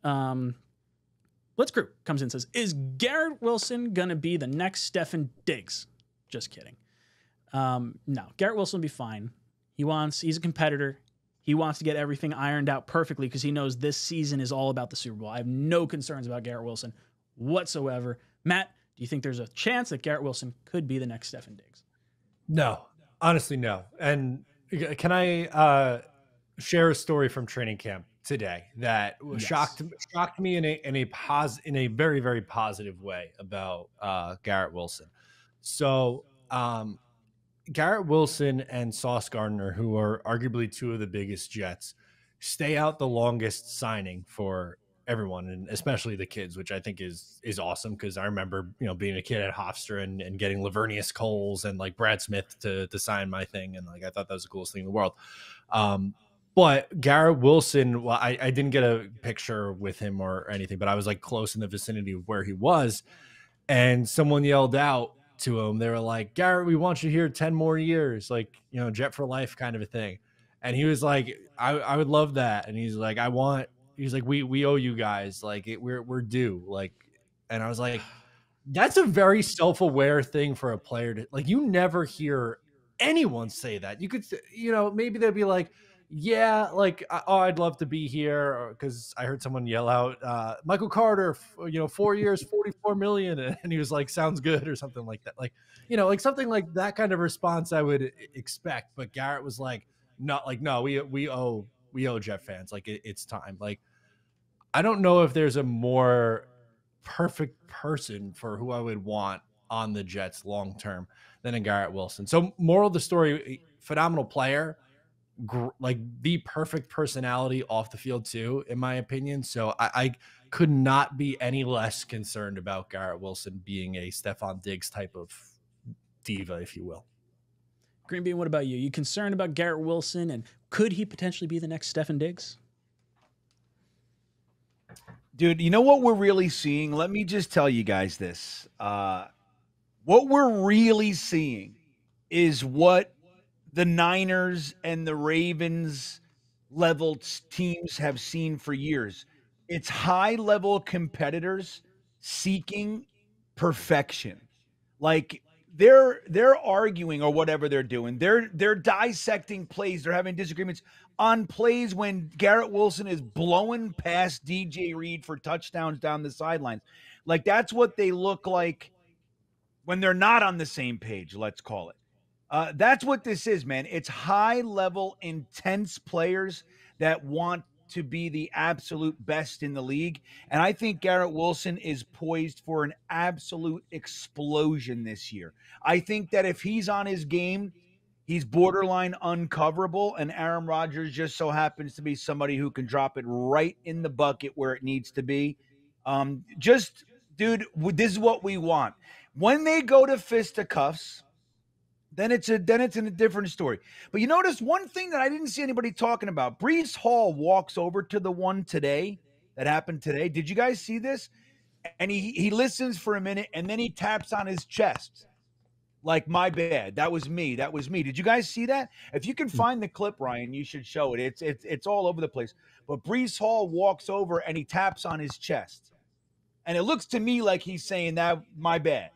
Blitzkrieg comes in and says, is Garrett Wilson going to be the next Stefon Diggs? Just kidding. No, Garrett Wilson will be fine. He's a competitor. He wants to get everything ironed out perfectly because he knows this season is all about the Super Bowl. I have no concerns about Garrett Wilson whatsoever. Matt, do you think there's a chance that Garrett Wilson could be the next Stefon Diggs? No, honestly, no. And can I share a story from training camp today that shocked me in a very, very positive way about Garrett Wilson. So Garrett Wilson and Sauce Gardner, who are arguably two of the biggest Jets, stay out the longest signing for everyone, and especially the kids, which I think is awesome, because I remember, being a kid at Hofstra and getting Lavernius Coles and like Brad Smith to sign my thing, and like I thought that was the coolest thing in the world. But Garrett Wilson, well, I didn't get a picture with him or anything, but I was like close in the vicinity of where he was, and someone yelled out to him. They were like, Garrett, we want you here 10 more years, like, Jet for life kind of a thing. And he was like, I would love that. And he's like, we owe you guys, like we're due. Like, and I was like, that's a very self-aware thing for a player to, like, you never hear anyone say that. You could, maybe they'd be like, yeah, like, oh, I'd love to be here, because I heard someone yell out, Michael Carter, 4 years, $44 million, and he was like, sounds good, or something like that. Like, like something like that kind of response I would expect. But Garrett was like, no, we owe Jet fans, like it's time. Like, I don't know if there's a more perfect person for who I would want on the Jets long term than a Garrett Wilson. So, moral of the story: phenomenal player. Like the perfect personality off the field too, in my opinion. So I could not be any less concerned about Garrett Wilson being a Stefon Diggs type of diva, if you will. Green Bean, what about you? You concerned about Garrett Wilson, and could he potentially be the next Stefon Diggs? Dude, you know what we're really seeing? Let me just tell you guys this. What we're really seeing is what the Niners and the Ravens level teams have seen for years. It's high-level competitors seeking perfection. Like, they're arguing or whatever they're doing. They're dissecting plays. They're having disagreements on plays when Garrett Wilson is blowing past DJ Reed for touchdowns down the sidelines. Like, that's what they look like when they're not on the same page, let's call it. That's what this is, man. It's high-level, intense players that want to be the absolute best in the league. And I think Garrett Wilson is poised for an absolute explosion this year. I think that if he's on his game, he's borderline uncoverable, and Aaron Rodgers just so happens to be somebody who can drop it right in the bucket where it needs to be. Dude, this is what we want. When they go to fisticuffs, then it's a different story. But you notice one thing that I didn't see anybody talking about. Breece Hall walks over to the one today that happened today. Did you guys see this? And he listens for a minute, and then he taps on his chest. Like, my bad. That was me. Did you guys see that? If you can find the clip, Ryan, you should show it. It's all over the place. But Breece Hall walks over and he taps on his chest. And it looks to me like he's saying that, my bad.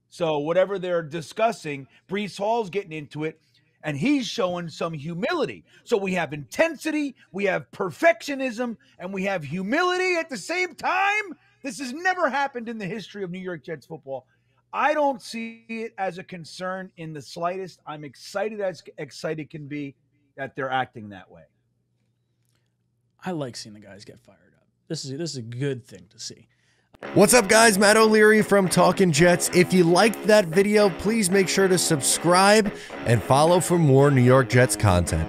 So whatever they're discussing, Breece Hall's getting into it, and he's showing some humility. So we have intensity, we have perfectionism, and we have humility at the same time. This has never happened in the history of New York Jets football. I don't see it as a concern in the slightest. I'm excited as excited can be that they're acting that way. I like seeing the guys get fired up. This is a good thing to see. What's up, guys? Matt O'Leary from Talkin' Jets. If you liked that video, please make sure to subscribe and follow for more New York Jets content.